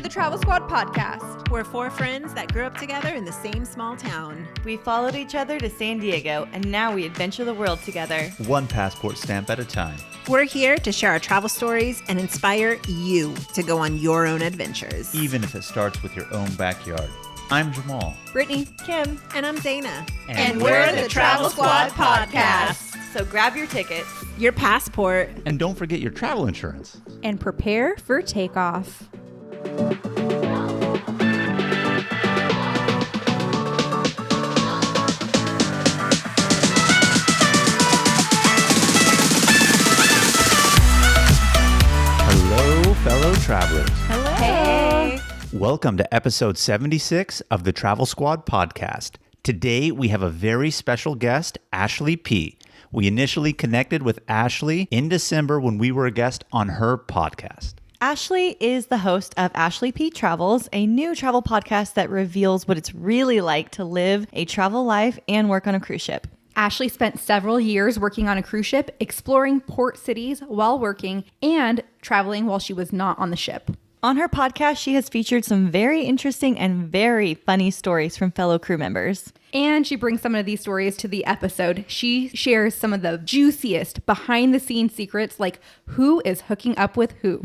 the Travel Squad podcast. We're four friends that grew up together in the same small town. We followed each other to San Diego, and now we adventure the world together. One passport stamp at a time. We're here to share our travel stories and inspire you to go on your own adventures. Even if it starts with your own backyard. I'm Jamal. Brittanie, Kim, And I'm Dana. And we're the Travel Squad podcast. So grab your tickets, your passport, And don't forget your travel insurance. And prepare for takeoff. Hello, fellow travelers. Hello. Hey. Welcome to episode 76 of the Travel Squad podcast. Today, we have a very special guest, Ashley P. We initially connected with Ashley in December when we were a guest on her podcast. Ashley is the host of Ashley P Travels, a new travel podcast that reveals what it's really like to live a travel life and work on a cruise ship. Ashley spent several years working on a cruise ship, exploring port cities while working, and traveling while she was not on the ship. On her podcast, she has featured some very interesting and very funny stories from fellow crew members. And she brings some of these stories to the episode. She shares some of the juiciest behind-the-scenes secrets, like who is hooking up with who.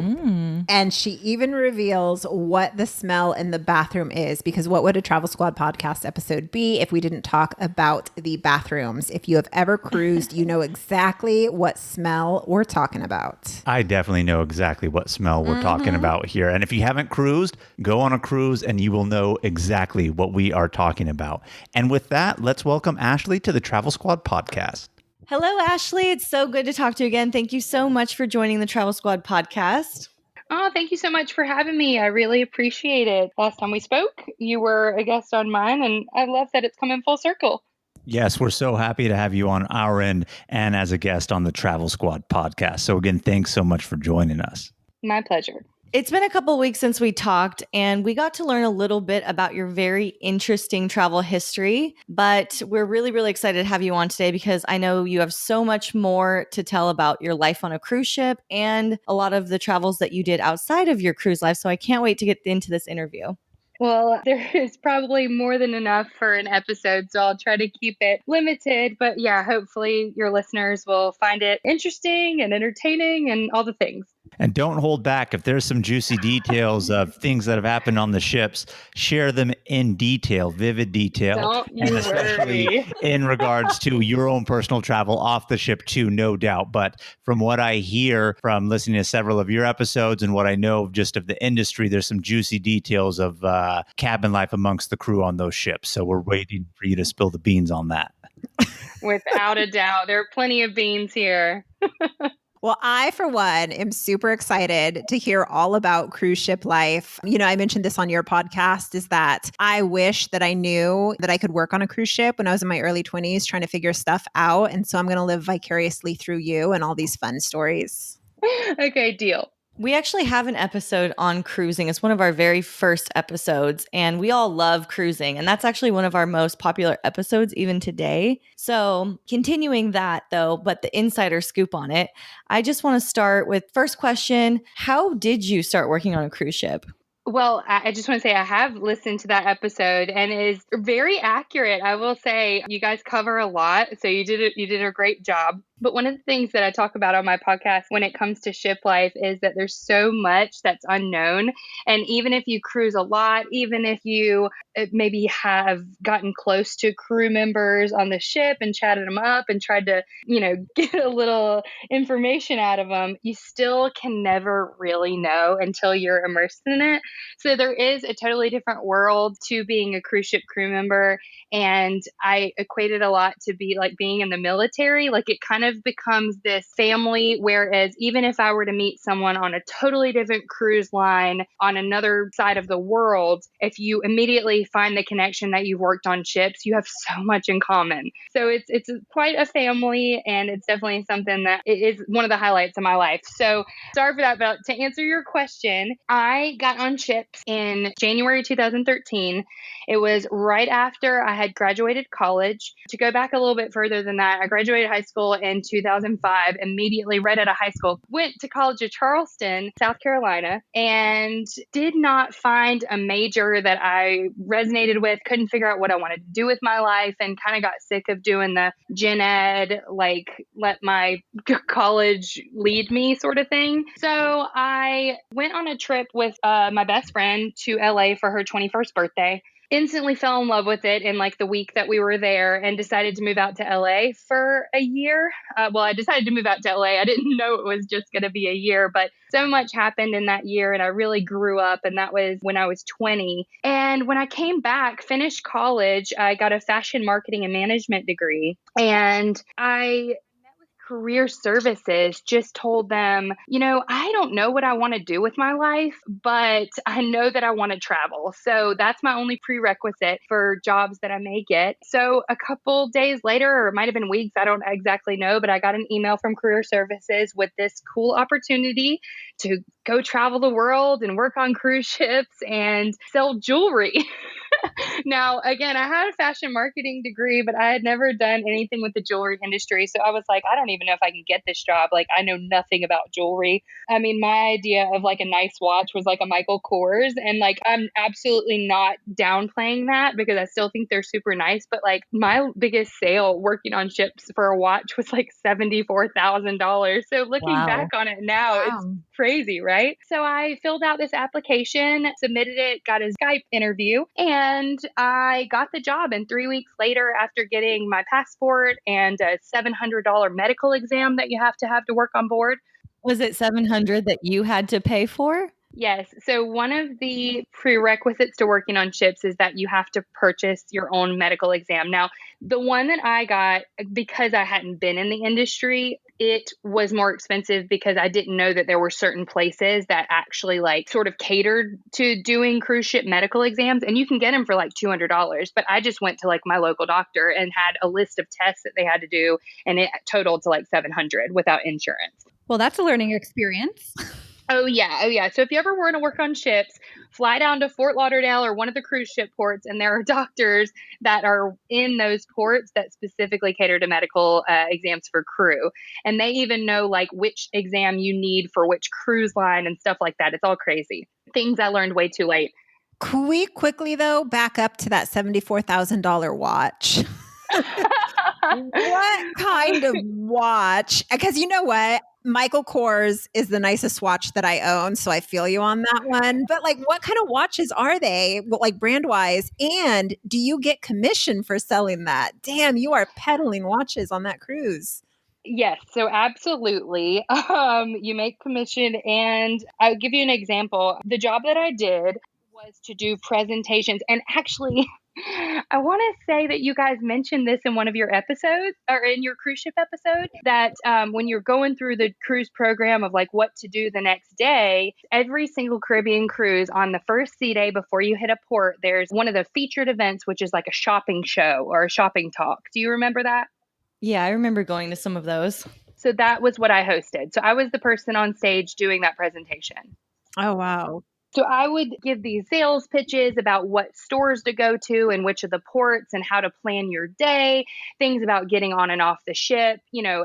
and she even reveals what the smell in the bathroom is, because what would a Travel Squad podcast episode be if we didn't talk about the bathrooms? If you have ever cruised, you know exactly what smell we're talking about. I definitely know exactly what smell we're talking about here. And if you haven't cruised, go on a cruise and you will know exactly what we are talking about. And with that, let's welcome Ashley to the Travel Squad podcast. Hello, Ashley. It's so good to talk to you again. Thank you so much for joining the Travel Squad podcast. Oh, thank you so much for having me. I really appreciate it. Last time we spoke, you were a guest on mine, and I love that it's coming full circle. Yes, we're so happy to have you on our end and as a guest on the Travel Squad podcast. So again, thanks so much for joining us. My pleasure. It's been a couple weeks since we talked, and we got to learn a little bit about your very interesting travel history. But we're really, really excited to have you on today because I know you have so much more to tell about your life on a cruise ship and a lot of the travels that you did outside of your cruise life. So I can't wait to get into this interview. Well, there is probably more than enough for an episode, so I'll try to keep it limited. But yeah, hopefully your listeners will find it interesting and entertaining and all the things. And don't hold back. If there's some juicy details of things that have happened on the ships, share them in detail, vivid detail. Don't you and especially worry. in regards to your own personal travel off the ship too, no doubt. But from what I hear from listening to several of your episodes and what I know just of the industry, there's some juicy details of cabin life amongst the crew on those ships. So we're waiting for you to spill the beans on that. Without a doubt. There are plenty of beans here. Well, I, for one, am super excited to hear all about cruise ship life. You know, I mentioned this on your podcast, is that I wish that I knew that I could work on a cruise ship when I was in my early 20s trying to figure stuff out. And so I'm going to live vicariously through you and all these fun stories. Okay, deal. We actually have an episode on cruising. It's one of our very first episodes, and we all love cruising. And that's actually one of our most popular episodes even today. So continuing that though, but the insider scoop on it, I just want to start with first question. How did you start working on a cruise ship? Well, I just want to say I have listened to that episode and it is very accurate. I will say you guys cover a lot, so you did a great job. But one of the things that I talk about on my podcast when it comes to ship life is that there's so much that's unknown. And even if you cruise a lot, even if you maybe have gotten close to crew members on the ship and chatted them up and tried to, get a little information out of them, you still can never really know until you're immersed in it. So there is a totally different world to being a cruise ship crew member. And I equate it a lot to be like being in the military. Like it kind of becomes this family, whereas even if I were to meet someone on a totally different cruise line on another side of the world, if you immediately find the connection that you've worked on ships, you have so much in common. So it's quite a family, and it's definitely something that is one of the highlights of my life. So sorry for that, but to answer your question, I got on ships in January 2013. It was right after I had graduated college. To go back a little bit further than that, I graduated high school in in 2005, immediately right out of high school, went to college at Charleston, South Carolina, and did not find a major that I resonated with, couldn't figure out what I wanted to do with my life, and kind of got sick of doing the gen ed, like let my college lead me sort of thing. So I went on a trip with my best friend to LA for her 21st birthday. Instantly fell in love with it in like the week that we were there and decided to move out to LA for a year. I decided to move out to LA. I didn't know it was just going to be a year, but so much happened in that year and I really grew up. And that was when I was 20. And when I came back, finished college, I got a fashion marketing and management degree. And I career services, just told them, I don't know what I want to do with my life, but I know that I want to travel. So that's my only prerequisite for jobs that I may get. So a couple days later, or it might have been weeks, I don't exactly know, but I got an email from career services with this cool opportunity to go travel the world and work on cruise ships and sell jewelry. Now, again, I had a fashion marketing degree, but I had never done anything with the jewelry industry. So I was like, I don't even know if I can get this job. Like, I know nothing about jewelry. I mean, my idea of like a nice watch was like a Michael Kors. And like, I'm absolutely not downplaying that because I still think they're super nice. But like, my biggest sale working on ships for a watch was like $74,000. So looking back on it now, it's crazy, right? So I filled out this application, submitted it, got a Skype interview, and I got the job. And 3 weeks later, after getting my passport and a $700 medical exam that you have to work on board. Was it $700 that you had to pay for? Yes. So one of the prerequisites to working on ships is that you have to purchase your own medical exam. Now, the one that I got, because I hadn't been in the industry, it was more expensive because I didn't know that there were certain places that actually like sort of catered to doing cruise ship medical exams. And you can get them for like $200. But I just went to like my local doctor and had a list of tests that they had to do. And it totaled to like $700 without insurance. Well, that's a learning experience. Oh, yeah. So if you ever want to work on ships, fly down to Fort Lauderdale or one of the cruise ship ports, and there are doctors that are in those ports that specifically cater to medical exams for crew. And they even know like which exam you need for which cruise line and stuff like that. It's all crazy. Things I learned way too late. Could we quickly, though, back up to that $74,000 watch? What kind of watch? Because you know what? Michael Kors is the nicest watch that I own, so I feel you on that one. But like, what kind of watches are they, like brand wise? And do you get commission for selling that? Damn, you are peddling watches on that cruise. Yes, so absolutely. You make commission, and I'll give you an example. The job that I did was to do presentations, and actually, I want to say that you guys mentioned this in one of your episodes or in your cruise ship episode that when you're going through the cruise program of like what to do the next day, every single Caribbean cruise on the first sea day before you hit a port, there's one of the featured events, which is like a shopping show or a shopping talk. Do you remember that? Yeah, I remember going to some of those. So that was what I hosted. So I was the person on stage doing that presentation. Oh, wow. So I would give these sales pitches about what stores to go to and which of the ports and how to plan your day, things about getting on and off the ship,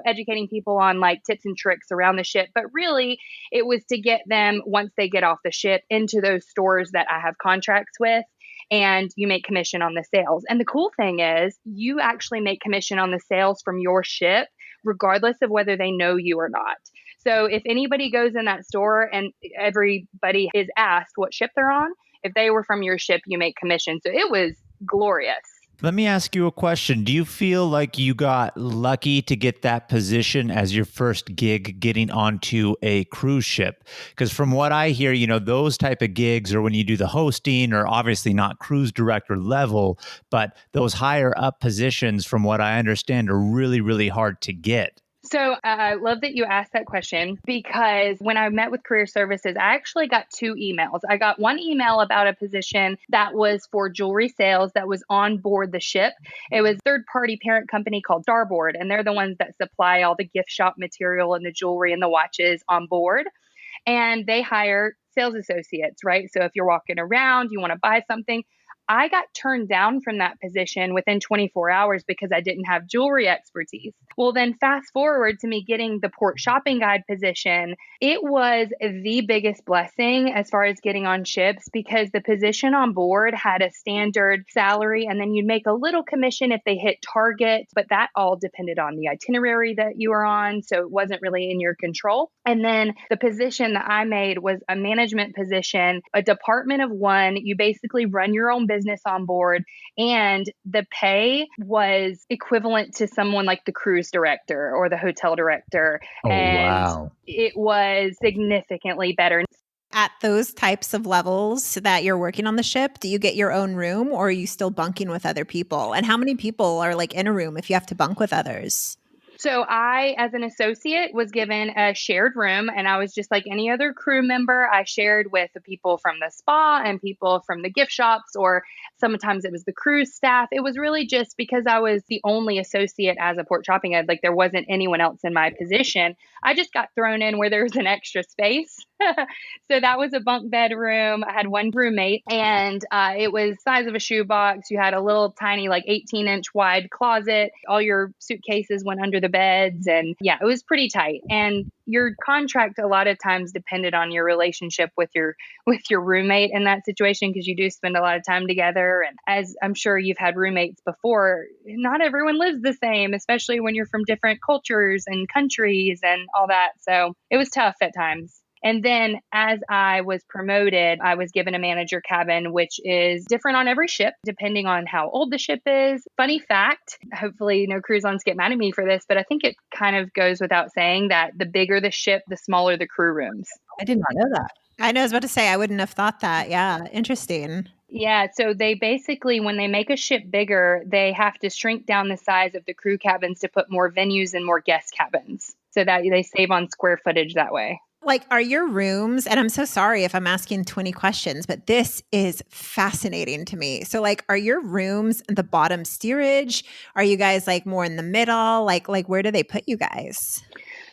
educating people on like tips and tricks around the ship. But really, it was to get them, once they get off the ship, into those stores that I have contracts with. And you make commission on the sales. And the cool thing is you actually make commission on the sales from your ship, regardless of whether they know you or not. So if anybody goes in that store and everybody is asked what ship they're on, if they were from your ship, you make commission. So it was glorious. Let me ask you a question. Do you feel like you got lucky to get that position as your first gig getting onto a cruise ship? Because from what I hear, those type of gigs are when you do the hosting or obviously not cruise director level, but those higher up positions, from what I understand, are really, really hard to get. So I love that you asked that question because when I met with career services, I actually got 2 emails. I got one email about a position that was for jewelry sales that was on board the ship. It was a third-party parent company called Starboard, and they're the ones that supply all the gift shop material and the jewelry and the watches on board. And they hire sales associates, right? So if you're walking around, you want to buy something. I got turned down from that position within 24 hours because I didn't have jewelry expertise. Well, then fast forward to me getting the port shopping guide position. It was the biggest blessing as far as getting on ships because the position on board had a standard salary and then you'd make a little commission if they hit target, but that all depended on the itinerary that you were on. So it wasn't really in your control. And then the position that I made was a management position, a department of one. You basically run your own business on board, and the pay was equivalent to someone like the cruise director or the hotel director. Oh, and wow. it was significantly better. At those types of levels that you're working on the ship, do you get your own room or are you still bunking with other people? And how many people are like in a room if you have to bunk with others? So I, as an associate, was given a shared room, and I was just like any other crew member. I shared with the people from the spa and people from the gift shops, or sometimes it was the cruise staff. It was really just because I was the only associate as a port shopping guide. Like there wasn't anyone else in my position. I just got thrown in where there was an extra space. So that was a bunk bedroom. I had one roommate, and it was the size of a shoebox. You had a little tiny, like 18-inch wide closet. All your suitcases went under the beds, and yeah, it was pretty tight. And your contract a lot of times depended on your relationship with your roommate in that situation, because you do spend a lot of time together. And as I'm sure you've had roommates before, not everyone lives the same, especially when you're from different cultures and countries and all that. So it was tough at times. And then as I was promoted, I was given a manager cabin, which is different on every ship, depending on how old the ship is. Funny fact, hopefully no cruise lines get mad at me for this, but I think it kind of goes without saying that the bigger the ship, the smaller the crew rooms. I did not know that. I know, I was about to say, I wouldn't have thought that. Yeah, interesting. Yeah, so they basically, when they make a ship bigger, they have to shrink down the size of the crew cabins to put more venues and more guest cabins so that they save on square footage that way. Like, are your rooms, and I'm so sorry if I'm asking 20 questions, but this is fascinating to me. So like, are your rooms the bottom steerage? Are you guys like more in the middle? Like where do they put you guys?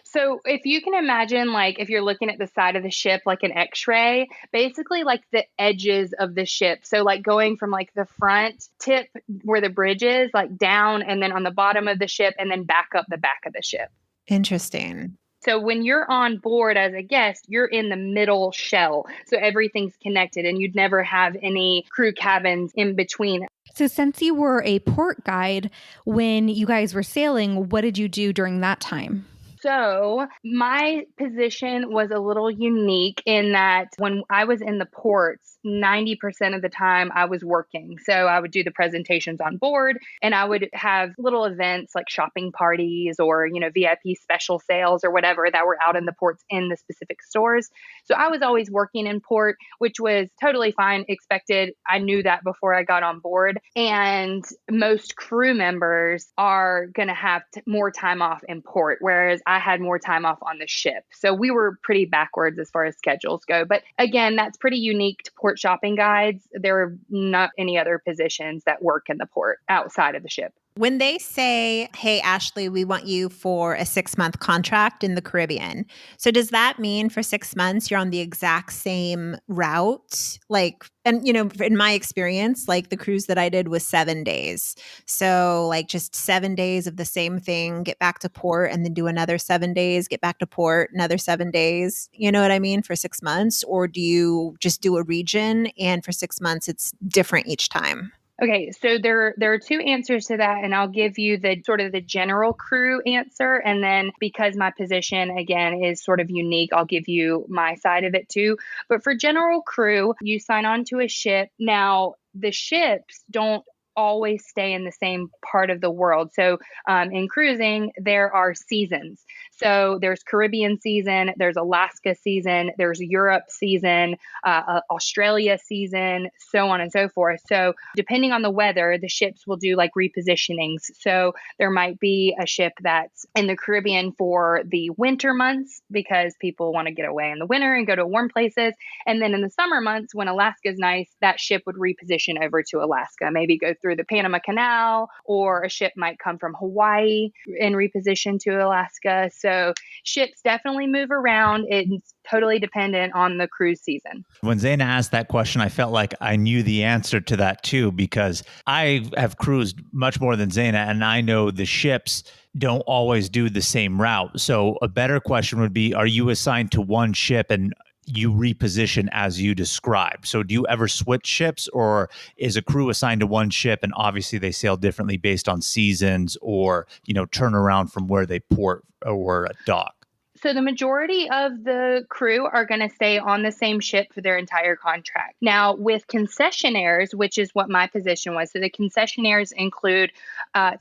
So if you can imagine, like if you're looking at the side of the ship, like an X-ray, basically like the edges of the ship. So like going from like the front tip where the bridge is, like down, and then on the bottom of the ship, and then back up the back of the ship. Interesting. So when you're on board as a guest, you're in the middle shell. So everything's connected, and you'd never have any crew cabins in between. So since you were a port guide, when you guys were sailing, what did you do during that time? So my position was a little unique in that when I was in the ports, 90% of the time I was working. So I would do the presentations on board, and I would have little events like shopping parties or, VIP special sales or whatever that were out in the ports in the specific stores. So I was always working in port, which was totally fine, expected. I knew that before I got on board. And most crew members are going to have more time off in port, whereas I had more time off on the ship. So we were pretty backwards as far as schedules go. But again, that's pretty unique to port shopping guides. There are not any other positions that work in the port outside of the ship. When they say, hey, Ashley, we want you for a 6-month contract in the Caribbean. So does that mean for 6 months, you're on the exact same route? Like, and in my experience, like the cruise that I did was 7 days. So like just 7 days of the same thing, get back to port, and then do another 7 days, get back to port, another 7 days. You know what I mean? For 6 months? Or do you just do a region and for 6 months, it's different each time? Okay, so there are two answers to that, and I'll give you the sort of the general crew answer, and then because my position again is sort of unique, I'll give you my side of it too. But for general crew, you sign on to a ship. Now, the ships don't always stay in the same part of the world. So in cruising, there are seasons. So there's Caribbean season, there's Alaska season, there's Europe season, Australia season, so on and so forth. So depending on the weather, the ships will do like repositionings. So there might be a ship that's in the Caribbean for the winter months because people want to get away in the winter and go to warm places. And then in the summer months when Alaska's nice, that ship would reposition over to Alaska, maybe go through the Panama Canal, or a ship might come from Hawaii and reposition to Alaska. So ships definitely move around. It's totally dependent on the cruise season. When Zaina asked that question, I felt like I knew the answer to that too, because I have cruised much more than Zaina, and I know the ships don't always do the same route. So a better question would be, are you assigned to one ship and you reposition as you describe? So do you ever switch ships, or is a crew assigned to one ship and obviously they sail differently based on seasons or, turn around from where they port or dock? So the majority of the crew are going to stay on the same ship for their entire contract. Now, with concessionaires, which is what my position was, so the concessionaires include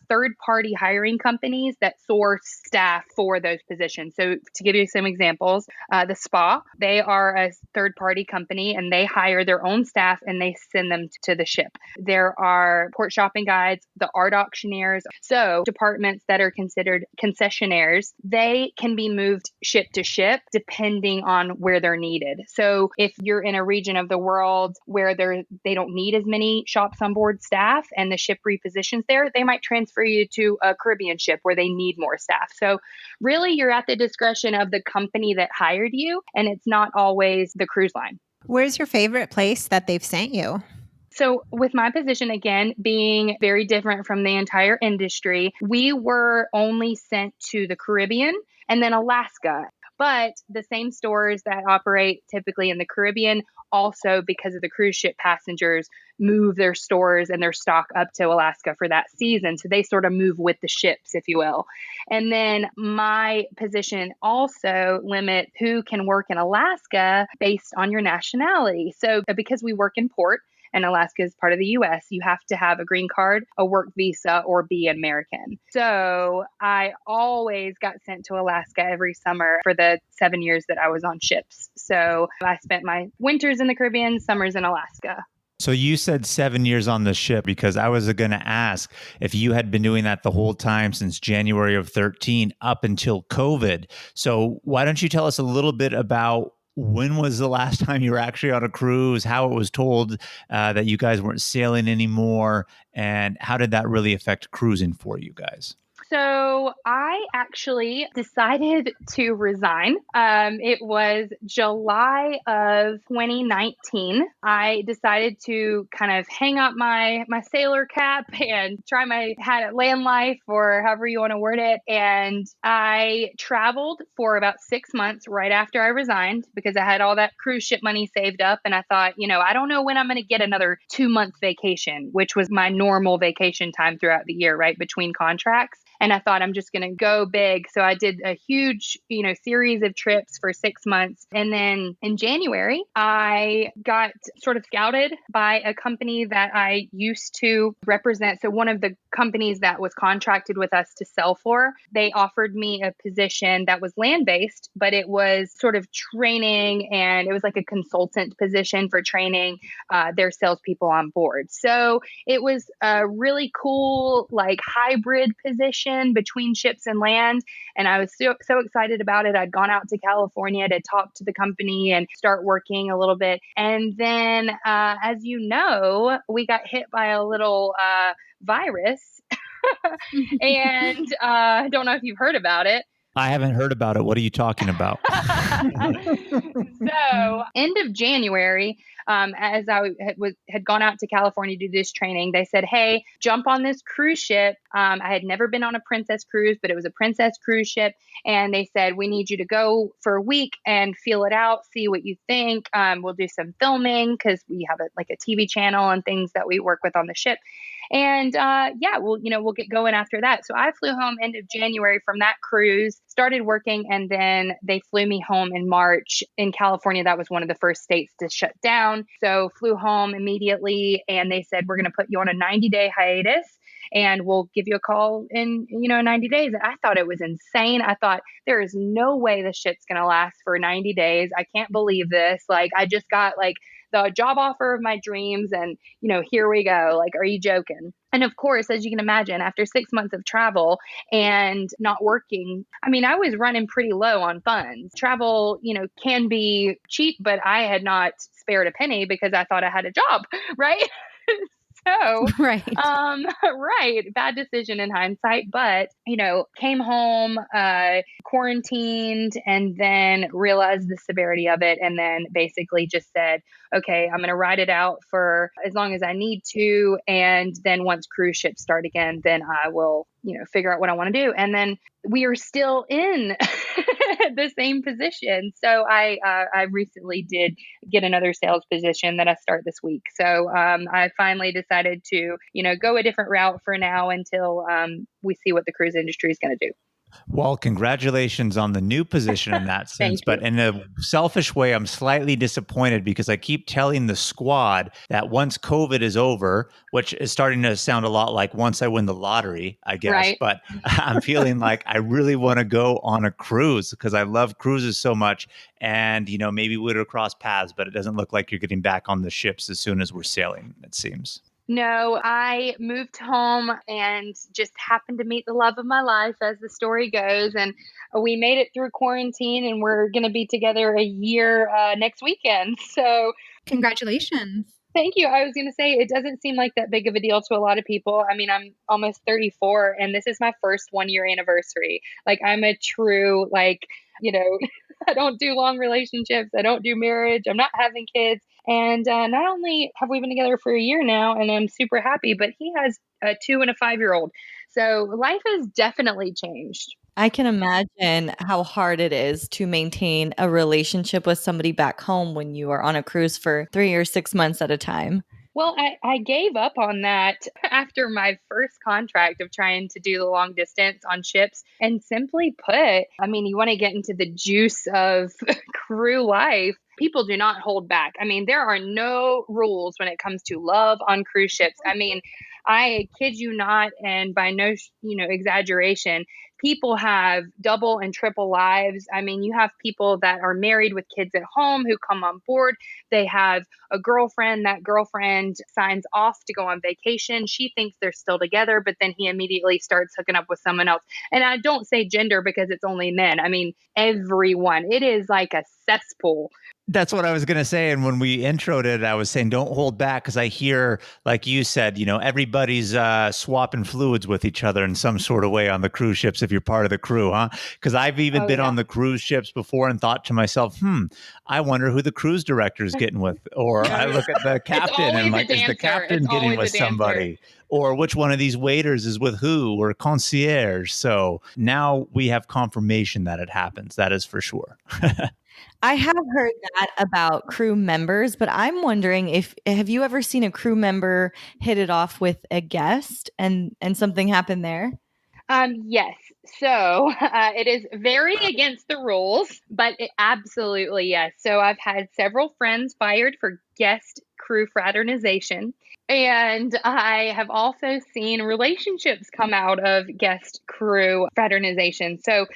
third-party hiring companies that source staff for those positions. So to give you some examples, the spa, they are a third-party company and they hire their own staff and they send them to the ship. There are port shopping guides, the art auctioneers. So departments that are considered concessionaires, they can be moved ship to ship depending on where they're needed. So if you're in a region of the world where they don't need as many shops on board staff and the ship repositions there, they might transfer you to a Caribbean ship where they need more staff. So really you're at the discretion of the company that hired you, and it's not always the cruise line. Where's your favorite place that they've sent you? So with my position, again, being very different from the entire industry, we were only sent to the Caribbean and then Alaska. But the same stores that operate typically in the Caribbean also, because of the cruise ship passengers, move their stores and their stock up to Alaska for that season. So they sort of move with the ships, if you will. And then my position also limit who can work in Alaska based on your nationality. So because we work in port, and Alaska is part of the U.S., you have to have a green card, a work visa, or be American. So I always got sent to Alaska every summer for the 7 years that I was on ships. So I spent my winters in the Caribbean, summers in Alaska. So you said 7 years on the ship, because I was going to ask if you had been doing that the whole time since January of 13 up until COVID. So why don't you tell us a little bit about when was the last time you were actually on a cruise, how it was told that you guys weren't sailing anymore, and how did that really affect cruising for you guys? So I actually decided to resign. It was July of 2019. I decided to kind of hang up my sailor cap and try my hat at land life, or however you want to word it. And I traveled for about 6 months right after I resigned, because I had all that cruise ship money saved up. And I thought, I don't know when I'm going to get another 2-month vacation, which was my normal vacation time throughout the year, right between contracts. And I thought, I'm just going to go big. So I did a huge, series of trips for 6 months. And then in January, I got sort of scouted by a company that I used to represent. So one of the companies that was contracted with us to sell for, they offered me a position that was land-based, but it was sort of training, and it was like a consultant position for training their salespeople on board. So it was a really cool, like hybrid position between ships and land. And I was so excited about it. I'd gone out to California to talk to the company and start working a little bit. And then, as you know, we got hit by a little virus. And I don't know if you've heard about it. I haven't heard about it. What are you talking about? So end of January, as I had gone out to California to do this training, they said, hey, jump on this cruise ship. I had never been on a Princess cruise, but it was a Princess cruise ship. And they said, we need you to go for a week and feel it out, see what you think. We'll do some filming, because we have a TV channel and things that we work with on the ship. And we'll get going after that. So I flew home end of January from that cruise, started working, and then they flew me home in March. In California, that was one of the first states to shut down. So flew home immediately, and they said, we're going to put you on a 90-day hiatus, and we'll give you a call in 90 days. And I thought it was insane. I thought, there is no way the ship's going to last for 90 days. I can't believe this. I just got the job offer of my dreams, and here we go. Are you joking? And of course, as you can imagine, after 6 months of travel and not working, I was running pretty low on funds. Travel, can be cheap, but I had not spared a penny because I thought I had a job, right? So, Right. right, bad decision in hindsight, but came home, quarantined, and then realized the severity of it, and then basically just said, okay, I'm going to ride it out for as long as I need to, and then once cruise ships start again, then I will, figure out what I want to do. And then we are still in the same position. So I recently did get another sales position that I start this week. So I finally decided to, go a different route for now until we see what the cruise industry is going to do. Well, congratulations on the new position in that sense. Thank But you. in a selfish way, I'm slightly disappointed because I keep telling the squad that once COVID is over, which is starting to sound a lot like once I win the lottery, I guess, Right. but I'm feeling like I really want to go on a cruise because I love cruises so much. And, maybe we would cross paths, but it doesn't look like you're getting back on the ships as soon as we're sailing, it seems. No, I moved home and just happened to meet the love of my life, as the story goes. And we made it through quarantine, and we're going to be together a year next weekend. So Congratulations. thank you. I was going to say, it doesn't seem like that big of a deal to a lot of people. I mean, I'm almost 34, and this is my first 1-year anniversary. Like, I'm a true, I don't do long relationships. I don't do marriage. I'm not having kids. And not only have we been together for a year now, and I'm super happy, but he has a 2 and a 5-year-old. So life has definitely changed. I can imagine how hard it is to maintain a relationship with somebody back home when you are on a cruise for 3 or 6 months at a time. Well, I gave up on that after my first contract of trying to do the long distance on ships. And simply put, I mean, you want to get into the juice of crew life. People do not hold back. I mean, there are no rules when it comes to love on cruise ships. I mean, I kid you not, and by no, exaggeration, people have double and triple lives. I mean, you have people that are married with kids at home who come on board. They have a girlfriend. That girlfriend signs off to go on vacation. She thinks they're still together, but then he immediately starts hooking up with someone else. And I don't say gender because it's only men. I mean, everyone. It is like a cesspool. That's what I was going to say. And when we introed it, I was saying, don't hold back. Because I hear, like you said, everybody's swapping fluids with each other in some sort of way on the cruise ships if you're part of the crew, huh? Because I've even been on the cruise ships before and thought to myself, I wonder who the cruise director is getting with. Or I look at the captain and like, is the captain getting with somebody? Or which one of these waiters is with who? Or concierge. So now we have confirmation that it happens. That is for sure. I have heard that about crew members, but I'm wondering have you ever seen a crew member hit it off with a guest and something happened there? Yes. So it is very against the rules, but absolutely yes. So I've had several friends fired for guest crew fraternization. And I have also seen relationships come out of guest crew fraternization. So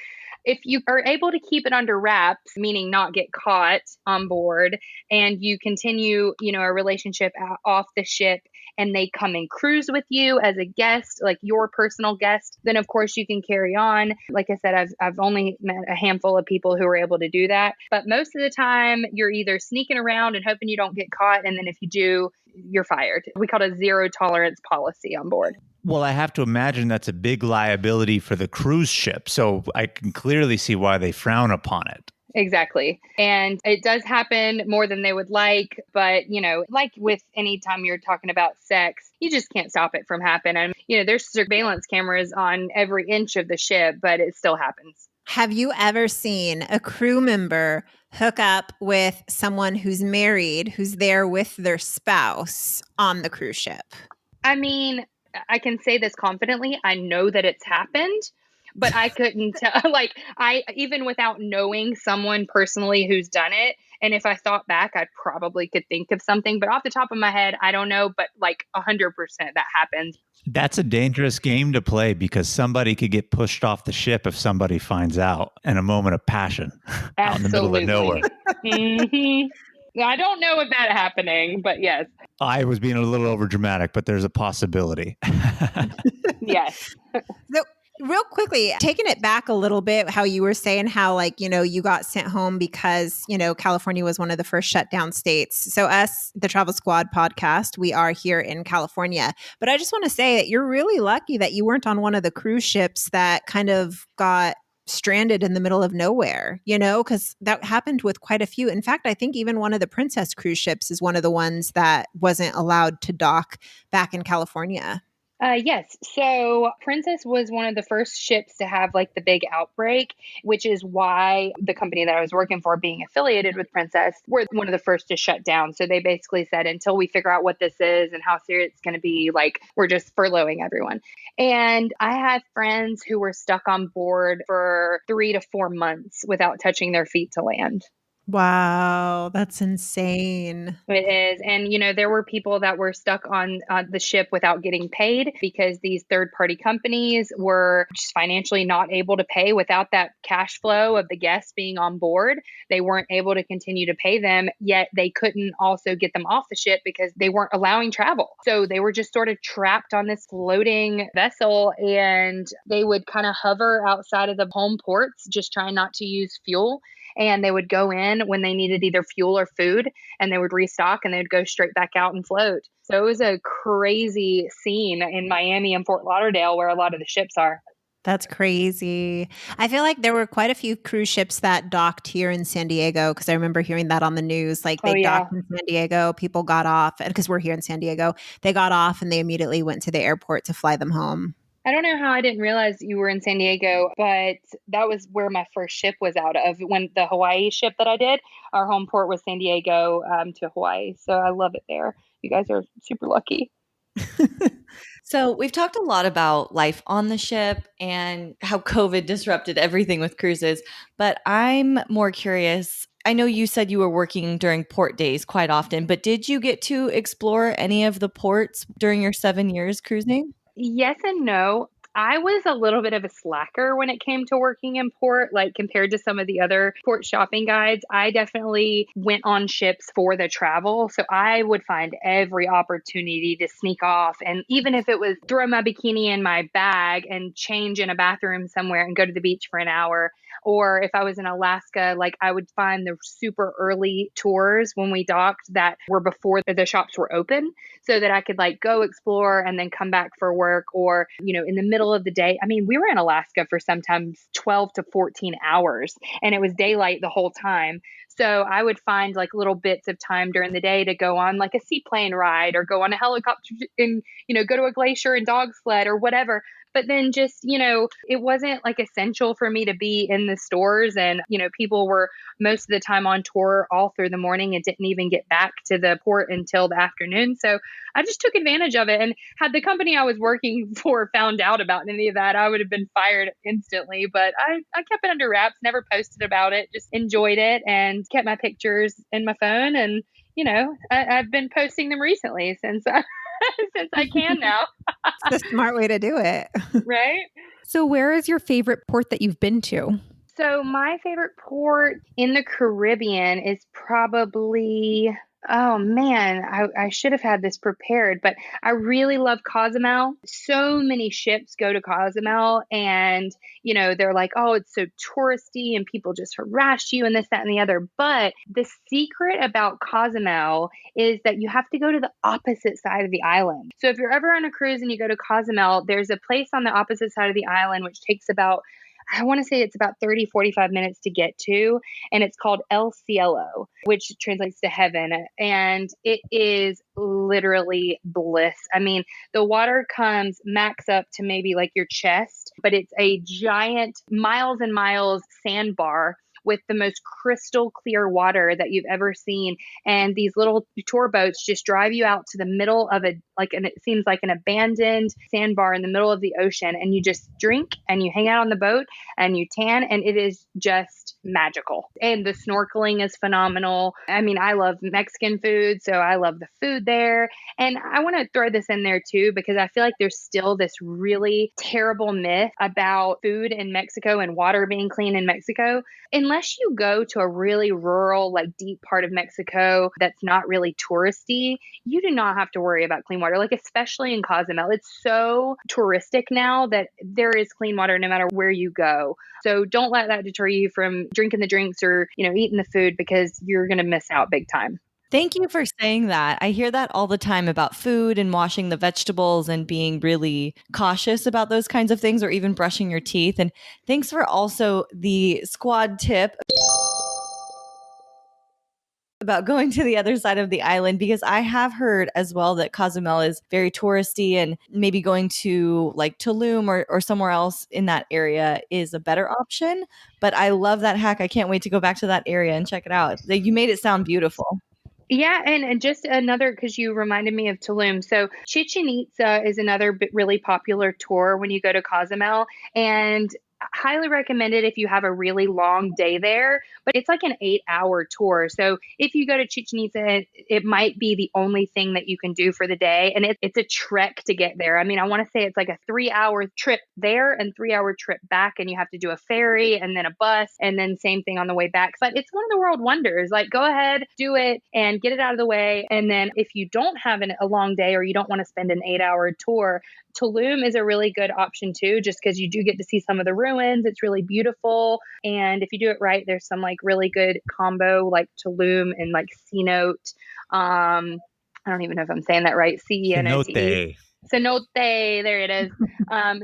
if you are able to keep it under wraps, meaning not get caught on board, and you continue, a relationship off the ship, and they come and cruise with you as a guest, like your personal guest, then of course you can carry on. Like I said, I've only met a handful of people who are able to do that. But most of the time you're either sneaking around and hoping you don't get caught. And then if you do, you're fired. We call it a zero tolerance policy on board. Well, I have to imagine that's a big liability for the cruise ship. So I can clearly see why they frown upon it. Exactly. And it does happen more than they would like. But, like with any time you're talking about sex, you just can't stop it from happening. There's surveillance cameras on every inch of the ship, but it still happens. Have you ever seen a crew member hook up with someone who's married, who's there with their spouse on the cruise ship? I mean, I can say this confidently. I know that it's happened, but I couldn't tell. Even without knowing someone personally who's done it, and if I thought back, I probably could think of something. But off the top of my head, I don't know. But 100% that happens. That's a dangerous game to play because somebody could get pushed off the ship if somebody finds out in a moment of passion out in the middle of nowhere. Mm-hmm. I don't know if that's happening, but yes. I was being a little over dramatic, but there's a possibility. Yes. So, real quickly, taking it back a little bit, how you were saying how, like, you got sent home because, California was one of the first shutdown states. So us, the Travel Squad podcast, we are here in California. But I just want to say that you're really lucky that you weren't on one of the cruise ships that kind of got stranded in the middle of nowhere, because that happened with quite a few. In fact, I think even one of the Princess cruise ships is one of the ones that wasn't allowed to dock back in California. Yes. So Princess was one of the first ships to have like the big outbreak, which is why the company that I was working for, being affiliated with Princess, were one of the first to shut down. So they basically said, until we figure out what this is and how serious it's going to be, like, we're just furloughing everyone. And I had friends who were stuck on board for 3 to 4 months without touching their feet to land. Wow, that's insane. It is. And, there were people that were stuck on the ship without getting paid because these third-party companies were just financially not able to pay. Without that cash flow of the guests being on board, they weren't able to continue to pay them, yet they couldn't also get them off the ship because they weren't allowing travel. So they were just sort of trapped on this floating vessel, and they would kind of hover outside of the home ports, just trying not to use fuel. And they would go in when they needed either fuel or food, and they would restock, and they would go straight back out and float. So it was a crazy scene in Miami and Fort Lauderdale, where a lot of the ships are. That's crazy. I feel like there were quite a few cruise ships that docked here in San Diego, because I remember hearing that on the news. Like, they docked in San Diego, people got off, and because we're here in San Diego, they got off and they immediately went to the airport to fly them home. I don't know how I didn't realize you were in San Diego, but that was where my first ship was out of. When the Hawaii ship that I did, our home port was San Diego to Hawaii. So I love it there. You guys are super lucky. So we've talked a lot about life on the ship and how COVID disrupted everything with cruises, but I'm more curious. I know you said you were working during port days quite often, but did you get to explore any of the ports during your 7 years cruising? Yes and no. I was a little bit of a slacker when it came to working in port, like compared to some of the other port shopping guides. I definitely went on ships for the travel. So I would find every opportunity to sneak off. And even if it was throw my bikini in my bag and change in a bathroom somewhere and go to the beach for an hour. Or if I was in Alaska, like, I would find the super early tours when we docked that were before the shops were open, so that I could like go explore and then come back for work. Or, in the middle of the day. I mean, we were in Alaska for sometimes 12 to 14 hours, and it was daylight the whole time. So I would find like little bits of time during the day to go on like a seaplane ride, or go on a helicopter and, go to a glacier and dog sled or whatever. But then just, it wasn't like essential for me to be in the stores. And, people were most of the time on tour all through the morning and didn't even get back to the port until the afternoon. So I just took advantage of it. And had the company I was working for found out about any of that, I would have been fired instantly. But I kept it under wraps, never posted about it, just enjoyed it and kept my pictures in my phone. And, I've been posting them recently since since I can now. It's the smart way to do it. Right? So where is your favorite port that you've been to? So my favorite port in the Caribbean is probably, oh man, I should have had this prepared, but I really love Cozumel. So many ships go to Cozumel, and, they're like, oh, it's so touristy and people just harass you and this, that, and the other. But the secret about Cozumel is that you have to go to the opposite side of the island. So if you're ever on a cruise and you go to Cozumel, there's a place on the opposite side of the island, which takes about, I want to say it's about 30, 45 minutes to get to, and it's called El Cielo, which translates to heaven. And it is literally bliss. I mean, the water comes max up to maybe like your chest, but it's a giant miles and miles sandbar with the most crystal clear water that you've ever seen. And these little tour boats just drive you out to the middle of and it seems like an abandoned sandbar in the middle of the ocean. And you just drink and you hang out on the boat and you tan. And it is just magical. And the snorkeling is phenomenal. I mean, I love Mexican food, so I love the food there. And I want to throw this in there too, because I feel like there's still this really terrible myth about food in Mexico and water being clean in Mexico. Unless you go to a really rural, like deep part of Mexico that's not really touristy, you do not have to worry about clean water, like especially in Cozumel. It's so touristic now that there is clean water no matter where you go. So don't let that deter you from drinking the drinks or, eating the food, because you're going to miss out big time. Thank you for saying that. I hear that all the time about food and washing the vegetables and being really cautious about those kinds of things, or even brushing your teeth. And thanks for also the squad tip about going to the other side of the island, because I have heard as well that Cozumel is very touristy, and maybe going to like Tulum or somewhere else in that area is a better option. But I love that hack. I can't wait to go back to that area and check it out. You made it sound beautiful. Yeah, and just another, because you reminded me of Tulum. So Chichen Itza is another really popular tour when you go to Cozumel, and highly recommended if you have a really long day there, but it's like an 8-hour tour. So if you go to Chichen Itza, it might be the only thing that you can do for the day. And it's a trek to get there. I mean, I want to say it's like a 3-hour trip there and 3-hour trip back. And you have to do a ferry and then a bus and then same thing on the way back. But it's one of the world wonders. Like, go ahead, do it and get it out of the way. And then if you don't have a long day, or you don't want to spend an 8-hour tour, Tulum is a really good option too, just because you do get to see some of the ruins. It's really beautiful. And if you do it right, there's some like really good combo, like Tulum and like Cenote. I don't even know if I'm saying that right. Cenote. Cenote, there it is.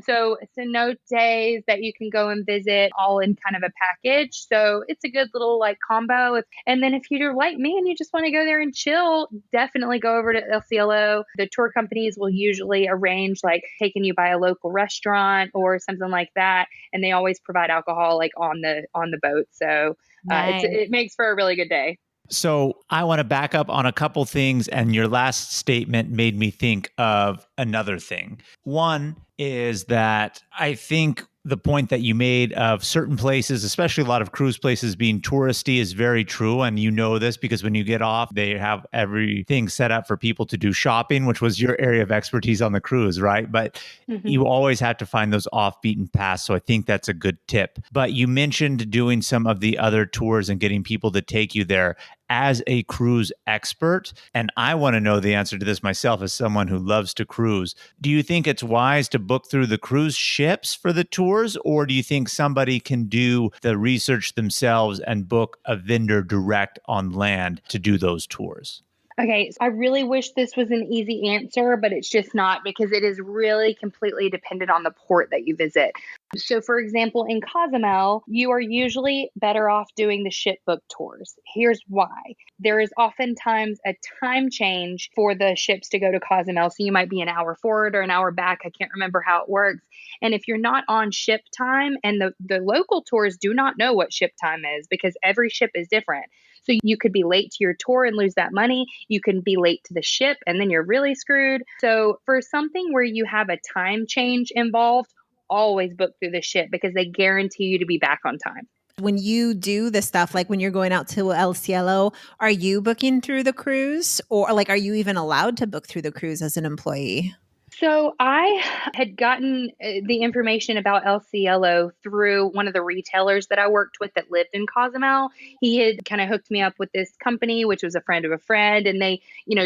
So cenotes that you can go and visit all in kind of a package. So it's a good little like combo. And then if you're like me and you just want to go there and chill, definitely go over to El Cielo. The tour companies will usually arrange like taking you by a local restaurant or something like that. And they always provide alcohol like on the boat. So Nice. it makes for a really good day. So I want to back up on a couple things, and your last statement made me think of another thing. One is that I think the point that you made of certain places, especially a lot of cruise places being touristy, is very true. And you know this because when you get off, they have everything set up for people to do shopping, which was your area of expertise on the cruise, right? But you always have to find those off-beaten paths. So I think that's a good tip. But you mentioned doing some of the other tours and getting people to take you there. As a cruise expert, and I want to know the answer to this myself as someone who loves to cruise, do you think it's wise to book through the cruise ships for the tours, or do you think somebody can do the research themselves and book a vendor direct on land to do those tours? Okay, so I really wish this was an easy answer, but it's just not, because it is really completely dependent on the port that you visit. So, for example, in Cozumel, you are usually better off doing the ship book tours. Here's why. There is oftentimes a time change for the ships to go to Cozumel. So you might be an hour forward or an hour back. I can't remember how it works. And if you're not on ship time, and the local tours do not know what ship time is, because every ship is different. So you could be late to your tour and lose that money. You can be late to the ship and then you're really screwed. So for something where you have a time change involved, always book through the ship, because they guarantee you to be back on time. When you do the stuff, like when you're going out to El Cielo, are you booking through the cruise, or like, are you even allowed to book through the cruise as an employee? So I had gotten the information about El Cielo through one of the retailers that I worked with that lived in Cozumel. He had kind of hooked me up with this company, which was a friend of a friend, and they,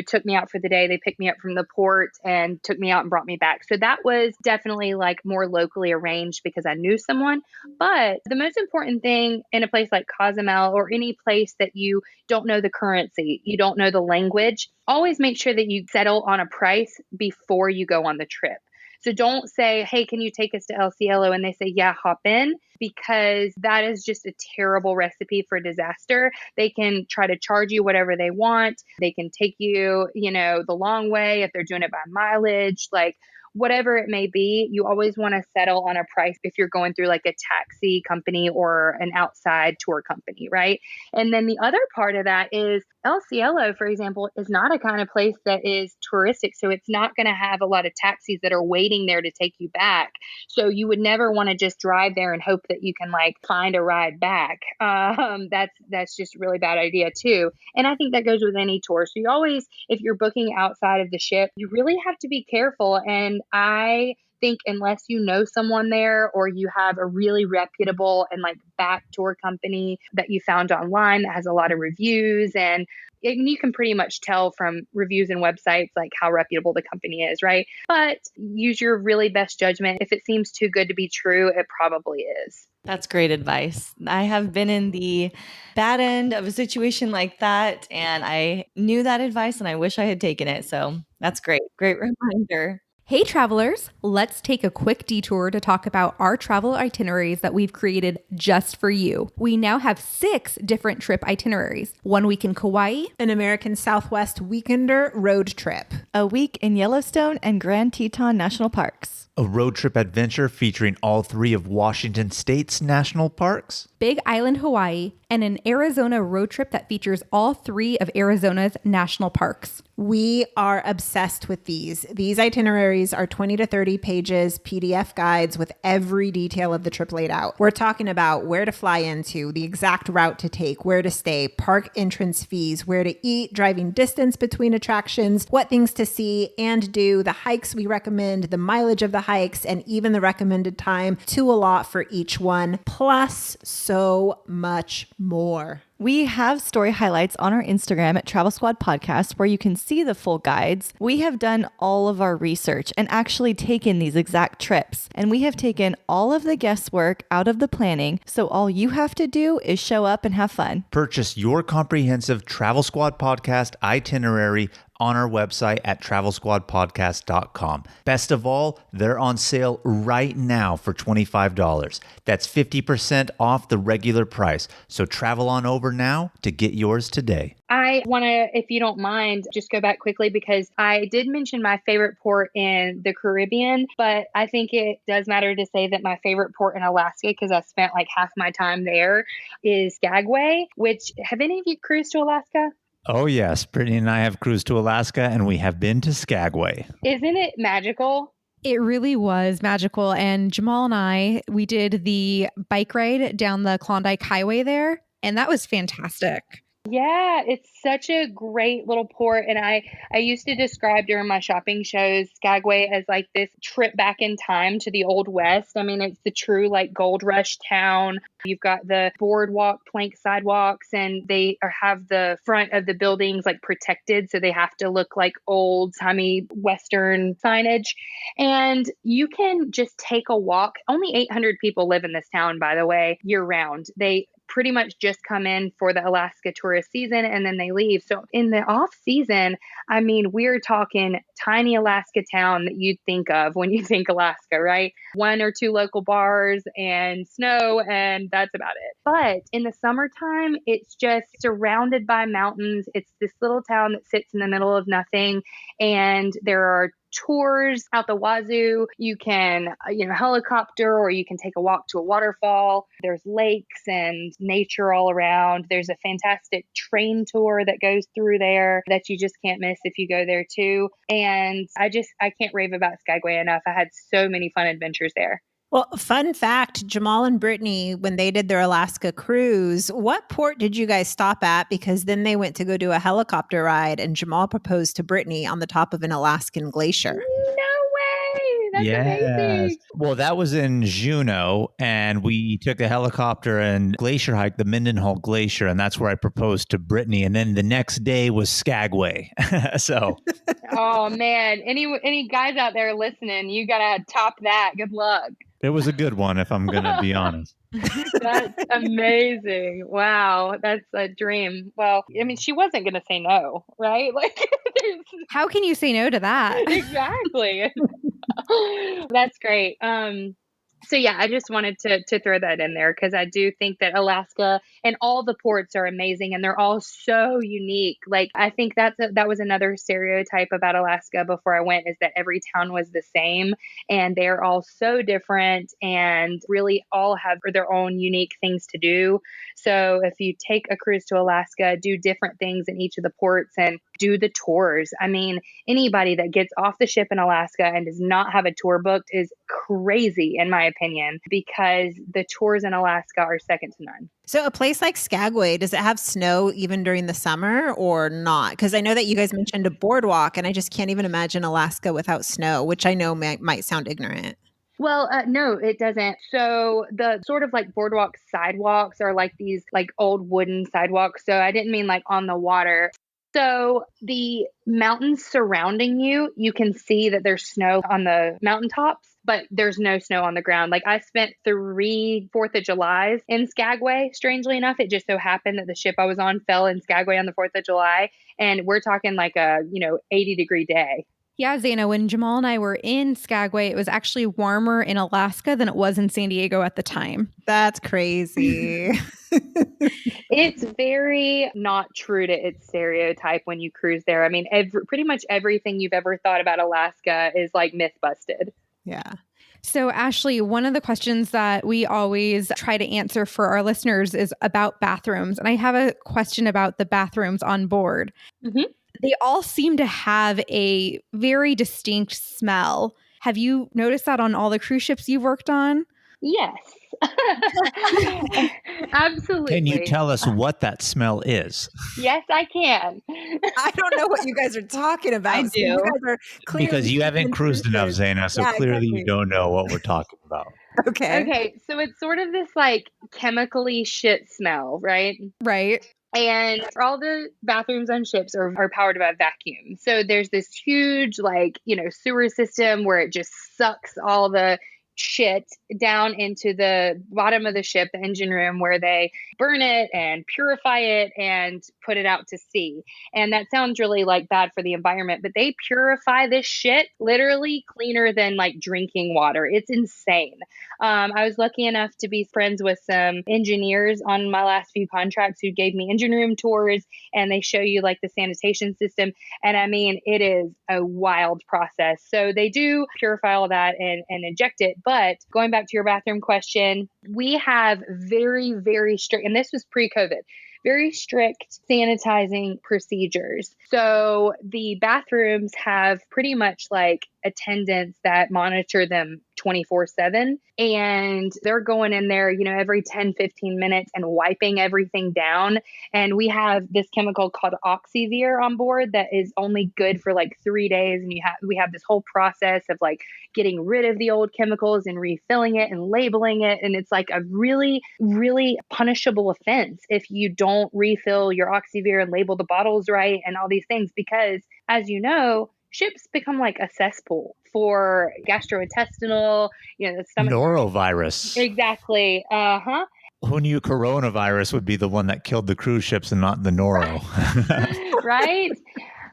took me out for the day. They picked me up from the port and took me out and brought me back. So that was definitely like more locally arranged because I knew someone. But the most important thing in a place like Cozumel, or any place that you don't know the currency, you don't know the language, always make sure that you settle on a price before you go on the trip. So don't say, hey, can you take us to El Cielo? And they say, yeah, hop in, because that is just a terrible recipe for disaster. They can try to charge you whatever they want. They can take you, the long way if they're doing it by mileage, like whatever it may be. You always want to settle on a price if you're going through like a taxi company or an outside tour company, right? And then the other part of that is El Cielo, for example, is not a kind of place that is touristic. So it's not going to have a lot of taxis that are waiting there to take you back. So you would never want to just drive there and hope that you can like find a ride back. That's just a really bad idea too. And I think that goes with any tour. So you always, if you're booking outside of the ship, you really have to be careful. And I think unless you know someone there or you have a really reputable and like back tour company that you found online that has a lot of reviews and you can pretty much tell from reviews and websites like how reputable the company is, right? But use your really best judgment. If it seems too good to be true, it probably is. That's great advice. I have been in the bad end of a situation like that, and I knew that advice and I wish I had taken it. So that's great. Great reminder. Hey travelers, let's take a quick detour to talk about our travel itineraries that we've created just for you. We now have 6 different trip itineraries. 1 week in Kauai, An American Southwest weekender road trip. A week in Yellowstone and Grand Teton National Parks. A road trip adventure featuring all 3 of Washington State's national parks. Big Island, Hawaii, and an Arizona road trip that features all 3 of Arizona's national parks. We are obsessed with these. These itineraries are 20 to 30 pages, PDF guides with every detail of the trip laid out. We're talking about where to fly into, the exact route to take, where to stay, park entrance fees, where to eat, driving distance between attractions, what things to see and do, the hikes we recommend, the mileage of the hikes, and even the recommended time to allot for each one, plus so much more. We have story highlights on our Instagram at Travel Squad Podcast where you can see the full guides. We have done all of our research and actually taken these exact trips. And we have taken all of the guesswork out of the planning. So all you have to do is show up and have fun. Purchase your comprehensive Travel Squad Podcast itinerary on our website at travelsquadpodcast.com. Best of all, they're on sale right now for $25. That's 50% off the regular price. So travel on over now to get yours today. I want to, if you don't mind, just go back quickly because I did mention my favorite port in the Caribbean, but I think it does matter to say that my favorite port in Alaska, because I spent like half my time there, is Skagway, which, have any of you cruised to Alaska? Oh, yes. Brittanie and I have cruised to Alaska and we have been to Skagway. Isn't it magical? It really was magical. And Jamal and I, we did the bike ride down the Klondike Highway there, and that was fantastic. Yeah, it's such a great little port. And I used to describe during my shopping shows Skagway as like this trip back in time to the Old West. I mean, it's the true like gold rush town. You've got the boardwalk, plank sidewalks, and they have the front of the buildings like protected. So they have to look like old timey Western signage. And you can just take a walk. Only 800 people live in this town, by the way, year round. They pretty much just come in for the Alaska tourist season and then they leave. So in the off season, I mean, we're talking tiny Alaska town that you'd think of when you think Alaska, right? 1 or 2 local bars and snow, and that's about it. But in the summertime, it's just surrounded by mountains. It's this little town that sits in the middle of nothing, and there are tours out the wazoo. You can, helicopter, or you can take a walk to a waterfall. There's lakes and nature all around. There's a fantastic train tour that goes through there that you just can't miss if you go there too. And I can't rave about Skagway enough. I had so many fun adventures there. Well, fun fact, Jamal and Brittanie, when they did their Alaska cruise, what port did you guys stop at? Because then they went to go do a helicopter ride and Jamal proposed to Brittanie on the top of an Alaskan glacier. No way! That's amazing. Well, that was in Juneau, and we took a helicopter and glacier hike, the Mendenhall Glacier, and that's where I proposed to Brittanie. And then the next day was Skagway. So, oh man, any guys out there listening, you gotta top that. Good luck. it was a good one, if I'm going to be honest. That's amazing. Wow. That's a dream. Well, I mean, she wasn't going to say no, right? Like, How can you say no to that? exactly. That's great. So yeah, I just wanted to throw that in there because I do think that Alaska and all the ports are amazing and they're all so unique. Like I think that was another stereotype about Alaska before I went, is that every town was the same, and they're all so different and really all have their own unique things to do. So if you take a cruise to Alaska, do different things in each of the ports and do the tours. I mean, anybody that gets off the ship in Alaska and does not have a tour booked is crazy, in my opinion, because the tours in Alaska are second to none. So a place like Skagway, does it have snow even during the summer or not? Because I know that you guys mentioned a boardwalk, and I just can't even imagine Alaska without snow, which I know might sound ignorant. Well, no, it doesn't. So the sort of like boardwalk sidewalks are like these like old wooden sidewalks. So I didn't mean like on the water. So the mountains surrounding you, you can see that there's snow on the mountaintops, but there's no snow on the ground. Like I spent 3 4th of Julys in Skagway. Strangely enough, it just so happened that the ship I was on fell in Skagway on the 4th of July. And we're talking like a, 80-degree day. Yeah, Zaina, when Jamal and I were in Skagway, it was actually warmer in Alaska than it was in San Diego at the time. That's crazy. It's very not true to its stereotype when you cruise there. I mean, pretty much everything you've ever thought about Alaska is like myth busted. Yeah. So, Ashley, one of the questions that we always try to answer for our listeners is about bathrooms. And I have a question about the bathrooms on board. Mm-hmm. They all seem to have a very distinct smell. Have you noticed that on all the cruise ships you've worked on? Yes. Absolutely. Can you tell us what that smell is? Yes, I can. I don't know what you guys are talking about. I So do. you guys are Because you haven't cruised enough, Zaina, so Yeah, clearly exactly. you don't know what we're talking about. Okay. Okay, so it's sort of this like chemically shit smell, right? Right. And all the bathrooms on ships are powered by vacuum. So there's this huge, sewer system where it just sucks all the shit down into the bottom of the ship, the engine room, where they burn it and purify it and put it out to sea. And that sounds really like bad for the environment, but they purify this shit literally cleaner than like drinking water. It's insane. I was lucky enough to be friends with some engineers on my last few contracts who gave me engine room tours, and they show you like the sanitation system. And I mean, it is a wild process. So they do purify all that and inject it. But going back to your bathroom question, we have very, very strict, and this was pre-COVID, very strict sanitizing procedures. So the bathrooms have pretty much like attendants that monitor them 24/7, and they're going in there, every 10, 15 minutes and wiping everything down. And we have this chemical called Oxyvir on board that is only good for like 3 days. And we have this whole process of like getting rid of the old chemicals and refilling it and labeling it. And it's like a really, really punishable offense if you don't refill your Oxyvir and label the bottles right and all these things, because as you know, ships become like a cesspool for gastrointestinal, the stomach. Norovirus. Exactly. Uh-huh. Who knew coronavirus would be the one that killed the cruise ships and not the noro? Right?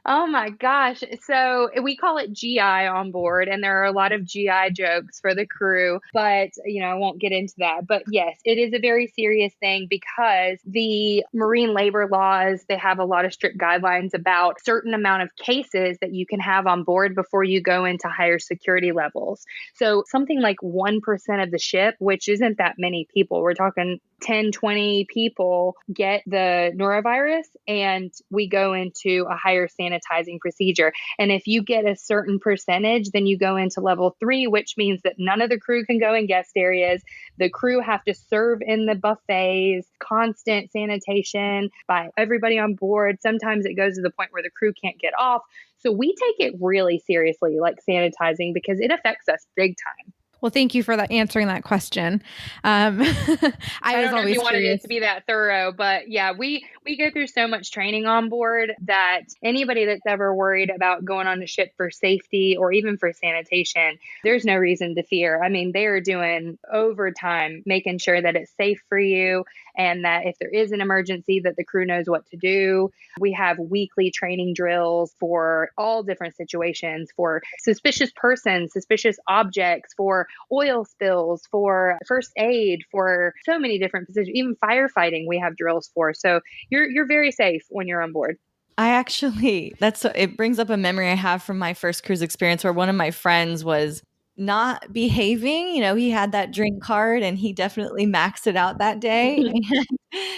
Oh my gosh. So we call it GI on board, and there are a lot of GI jokes for the crew, but I won't get into that. But yes, it is a very serious thing because the marine labor laws, they have a lot of strict guidelines about certain amount of cases that you can have on board before you go into higher security levels. So something like 1% of the ship, which isn't that many people, we're talking 10, 20 people get the norovirus, and we go into a higher sanitizing procedure. And if you get a certain percentage, then you go into level 3, which means that none of the crew can go in guest areas. The crew have to serve in the buffets, constant sanitation by everybody on board. Sometimes it goes to the point where the crew can't get off. So we take it really seriously, like sanitizing, because it affects us big time. Well, thank you for answering that question. I was don't know if always you wanted curious. it to be that thorough, but yeah, we go through so much training on board that anybody that's ever worried about going on a ship for safety or even for sanitation, there's no reason to fear. I mean, they are doing overtime, making sure that it's safe for you, and that if there is an emergency, that the crew knows what to do. We have weekly training drills for all different situations, for suspicious persons, suspicious objects, for oil spills, for first aid, for so many different positions, even firefighting we have drills for. So you're very safe when you're on board. It brings up a memory I have from my first cruise experience where one of my friends was not behaving. He had that drink card and he definitely maxed it out that day. And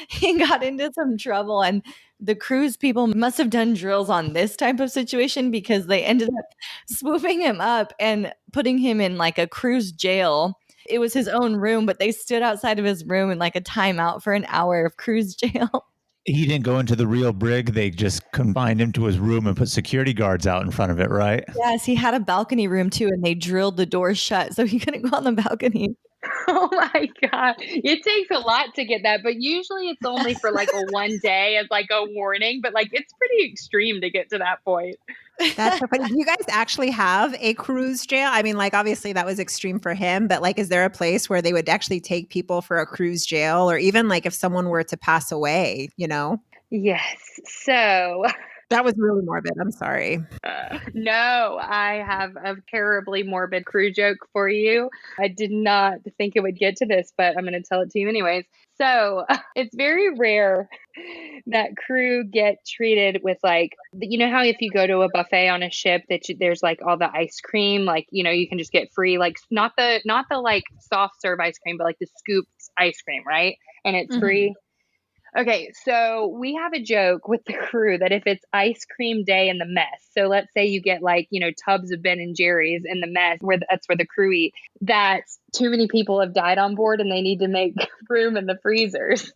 he got into some trouble. And the cruise people must have done drills on this type of situation because they ended up swooping him up and putting him in like a cruise jail. It was his own room, but they stood outside of his room in like a timeout for an hour of cruise jail. He didn't go into the real brig. They just confined him to his room and put security guards out in front of it, right? Yes, he had a balcony room too, and they drilled the doors shut so he couldn't go on the balcony. Oh my God. It takes a lot to get that, but usually it's only for like a one day as like a warning, but like it's pretty extreme to get to that point. That's so funny. Do you guys actually have a cruise jail? I mean, like, obviously that was extreme for him, but like, is there a place where they would actually take people for a cruise jail, or even like if someone were to pass away, Yes. So That was really morbid. I'm sorry. no, I have a terribly morbid crew joke for you. I did not think it would get to this, but I'm going to tell it to you anyways. So it's very rare that crew get treated with like, how if you go to a buffet on a ship there's like all the ice cream, like, you can just get free, like not the like soft serve ice cream, but like the scooped ice cream, right? And it's free. Okay, so we have a joke with the crew that if it's ice cream day in the mess, so let's say you get like, tubs of Ben and Jerry's in the mess, that's where the crew eat, that too many people have died on board and they need to make room in the freezers.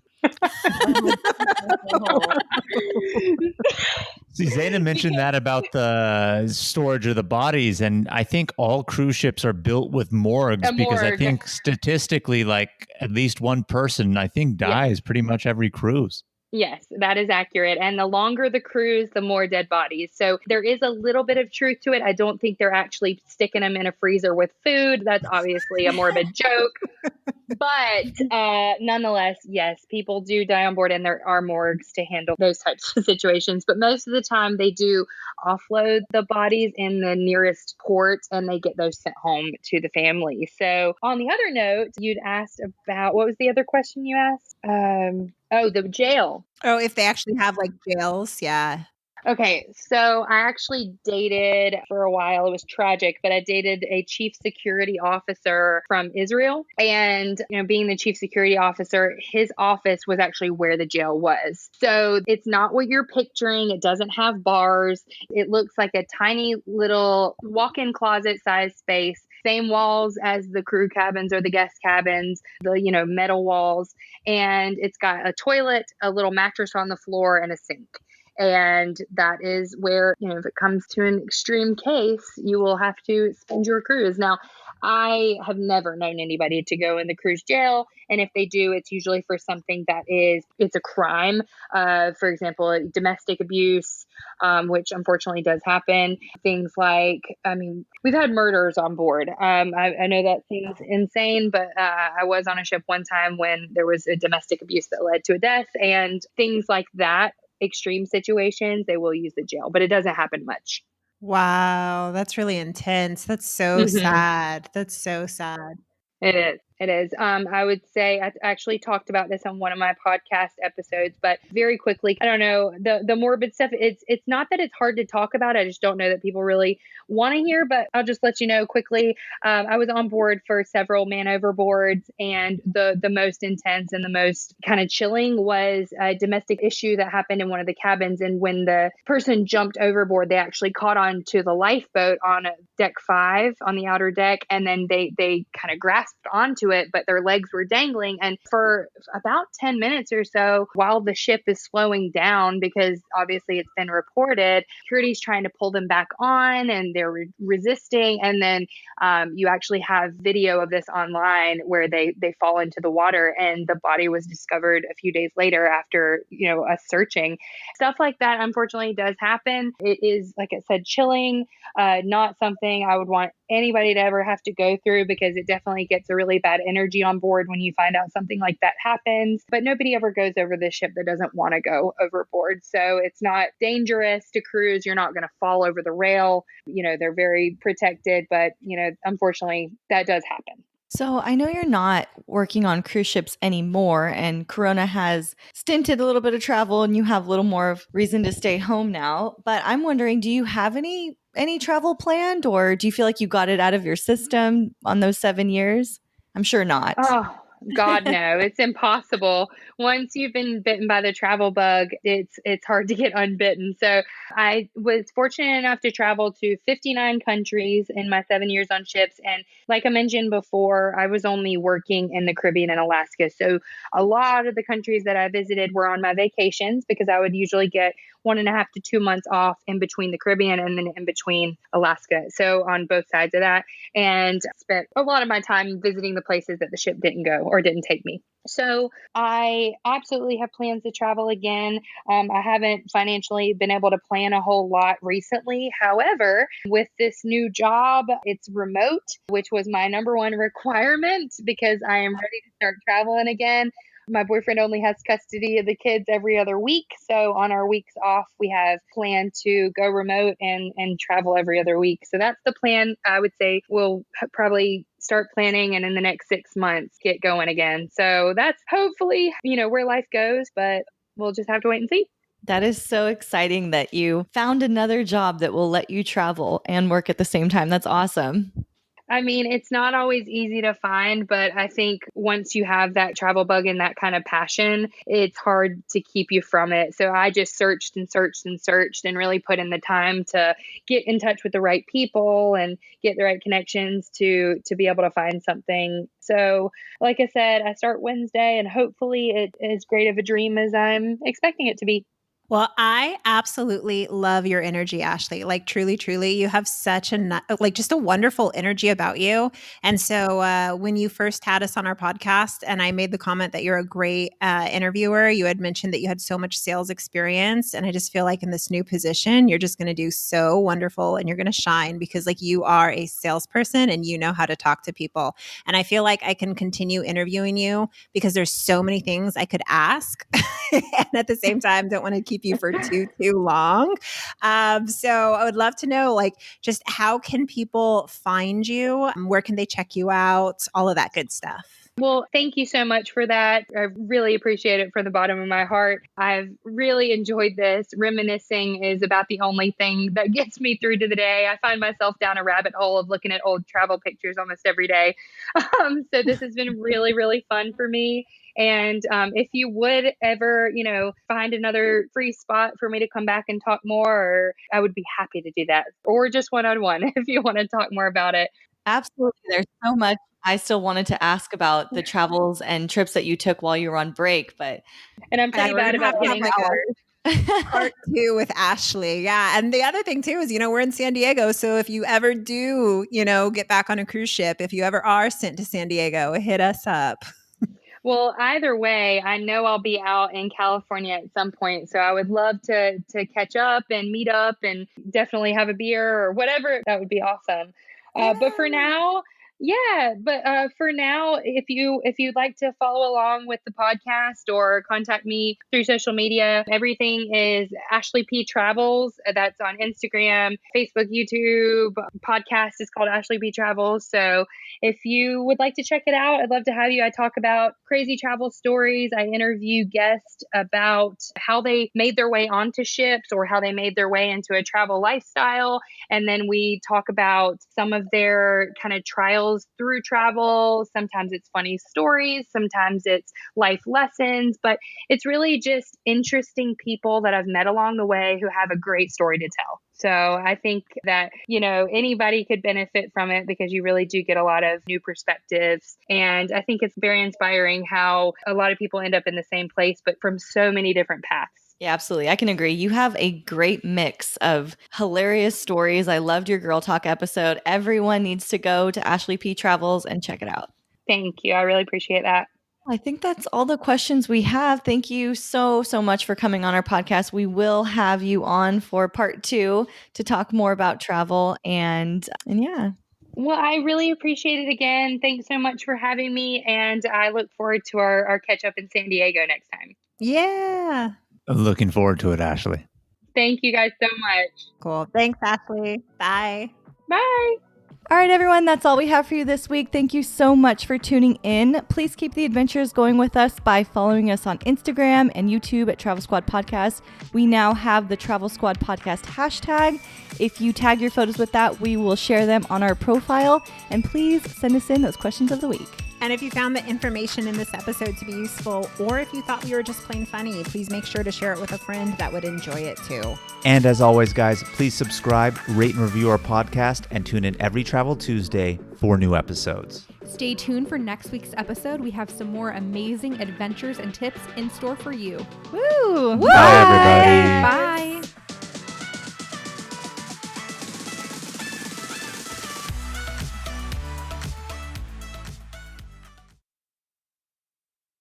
See, Zaina mentioned that about the storage of the bodies, and I think all cruise ships are built with morgues because I think statistically, like at least one person, I think, dies pretty much every cruise. Yes, that is accurate. And the longer the cruise, the more dead bodies. So there is a little bit of truth to it. I don't think they're actually sticking them in a freezer with food. That's obviously a morbid joke. But nonetheless, yes, people do die on board and there are morgues to handle those types of situations. But most of the time they do offload the bodies in the nearest port and they get those sent home to the family. So on the other note, you'd asked about, what was the other question you asked? The jail. Oh, if they actually have like jails. Yeah. Okay, so I actually dated for a while. It was tragic, but I dated a chief security officer from Israel. And, being the chief security officer, his office was actually where the jail was. So it's not what you're picturing. It doesn't have bars. It looks like a tiny little walk-in closet size space. Same walls as the crew cabins or the guest cabins, the, metal walls. And it's got a toilet, a little mattress on the floor, and a sink. And that is where, if it comes to an extreme case, you will have to spend your cruise. Now, I have never known anybody to go in the cruise jail. And if they do, it's usually for something it's a crime. For example, domestic abuse, which unfortunately does happen. Things like, we've had murders on board. I know that seems insane, but I was on a ship one time when there was a domestic abuse that led to a death and things like that. Extreme situations, they will use the jail, but it doesn't happen much. Wow, that's really intense. That's so sad. That's so sad. It is. It is. I would say I actually talked about this on one of my podcast episodes, but very quickly, I don't know, the morbid stuff, it's not that it's hard to talk about. I just don't know that people really want to hear, but I'll just let you know quickly. I was on board for several man overboards, and the most intense and the most kind of chilling was a domestic issue that happened in one of the cabins. And when the person jumped overboard, they actually caught on to the lifeboat on deck 5 on the outer deck. And then they kind of grasped onto it, but their legs were dangling. And for about 10 minutes or so, while the ship is slowing down, because obviously it's been reported, security's trying to pull them back on and they're resisting. And then you actually have video of this online where they fall into the water and the body was discovered a few days later after, us searching. Stuff like that, unfortunately, does happen. It is, like I said, chilling, not something I would want anybody to ever have to go through, because it definitely gets a really bad energy on board when you find out something like that happens. But nobody ever goes over the ship that doesn't want to go overboard. So it's not dangerous to cruise. You're not going to fall over the rail. They're very protected, but unfortunately that does happen. So I know you're not working on cruise ships anymore, and Corona has stinted a little bit of travel and you have a little more of reason to stay home now. But I'm wondering, do you have any travel planned, or do you feel like you got it out of your system on those 7 years? I'm sure not. Oh, God, no, it's impossible. Once you've been bitten by the travel bug, it's hard to get unbitten. So I was fortunate enough to travel to 59 countries in my 7 years on ships. And like I mentioned before, I was only working in the Caribbean and Alaska. So a lot of the countries that I visited were on my vacations, because I would usually get 1.5 to 2 months off in between the Caribbean and then in between Alaska. So on both sides of that, and spent a lot of my time visiting the places that the ship didn't go or didn't take me. So I absolutely have plans to travel again. I haven't financially been able to plan a whole lot recently. However, with this new job, it's remote, which was my number one requirement, because I am ready to start traveling again. My boyfriend only has custody of the kids every other week. So on our weeks off, we have planned to go remote and travel every other week. So that's the plan. I would say we'll probably start planning and in the next 6 months get going again. So that's hopefully, where life goes, but we'll just have to wait and see. That is so exciting that you found another job that will let you travel and work at the same time. That's awesome. I mean, it's not always easy to find, but I think once you have that travel bug and that kind of passion, it's hard to keep you from it. So I just searched and searched and searched and really put in the time to get in touch with the right people and get the right connections to be able to find something. So like I said, I start Wednesday, and hopefully it is great of a dream as I'm expecting it to be. Well, I absolutely love your energy, Ashley. Like truly, truly, you have such just a wonderful energy about you. And so when you first had us on our podcast and I made the comment that you're a great interviewer, you had mentioned that you had so much sales experience. And I just feel like in this new position, you're just going to do so wonderful and you're going to shine, because like you are a salesperson and you know how to talk to people. And I feel like I can continue interviewing you because there's so many things I could ask. And at the same time, don't want to keep you for too long. So I would love to know, like, just how can people find you? Where can they check you out? All of that good stuff. Well, thank you so much for that. I really appreciate it from the bottom of my heart. I've really enjoyed this. Reminiscing is about the only thing that gets me through to the day. I find myself down a rabbit hole of looking at old travel pictures almost every day. So this has been really, really fun for me. And if you would ever, find another free spot for me to come back and talk more, I would be happy to do that. Or just one-on-one if you want to talk more about it. Absolutely. There's so much I still wanted to ask about the travels and trips that you took while you were on break, but I'm pretty bad about getting hours. Part 2 with Ashley. Yeah. And the other thing too is, we're in San Diego. So if you ever do, get back on a cruise ship, if you ever are sent to San Diego, hit us up. Well, either way, I know I'll be out in California at some point. So I would love to catch up and meet up and definitely have a beer or whatever. That would be awesome. But for now, if you'd like to follow along with the podcast or contact me through social media, everything is Ashley P Travels. That's on Instagram, Facebook, YouTube. Podcast is called Ashley P Travels. So if you would like to check it out, I'd love to have you. I talk about crazy travel stories. I interview guests about how they made their way onto ships or how they made their way into a travel lifestyle. And then we talk about some of their kind of trials through travel. Sometimes it's funny stories, sometimes it's life lessons, but it's really just interesting people that I've met along the way who have a great story to tell. So I think that, anybody could benefit from it because you really do get a lot of new perspectives. And I think it's very inspiring how a lot of people end up in the same place, but from so many different paths. Yeah, absolutely. I can agree. You have a great mix of hilarious stories. I loved your Girl Talk episode. Everyone needs to go to Ashley P Travels and check it out. Thank you. I really appreciate that. I think that's all the questions we have. Thank you so much for coming on our podcast. We will have you on for part 2 to talk more about travel and yeah. Well, I really appreciate it again. Thanks so much for having me. And I look forward to our catch up in San Diego next time. Yeah. Looking forward to it, Ashley. Thank you guys so much. Cool. Thanks, Ashley. Bye. Bye. All right, everyone, that's all we have for you this week. Thank you so much for tuning in. Please keep the adventures going with us by following us on Instagram and YouTube at Travel Squad Podcast. We now have the Travel Squad Podcast hashtag. If you tag your photos with that, we will share them on our profile. And please send us in those questions of the week. And if you found the information in this episode to be useful, or if you thought we were just plain funny, please make sure to share it with a friend that would enjoy it too. And as always, guys, please subscribe, rate and review our podcast, and tune in every Travel Tuesday for new episodes. Stay tuned for next week's episode. We have some more amazing adventures and tips in store for you. Woo! Bye, everybody.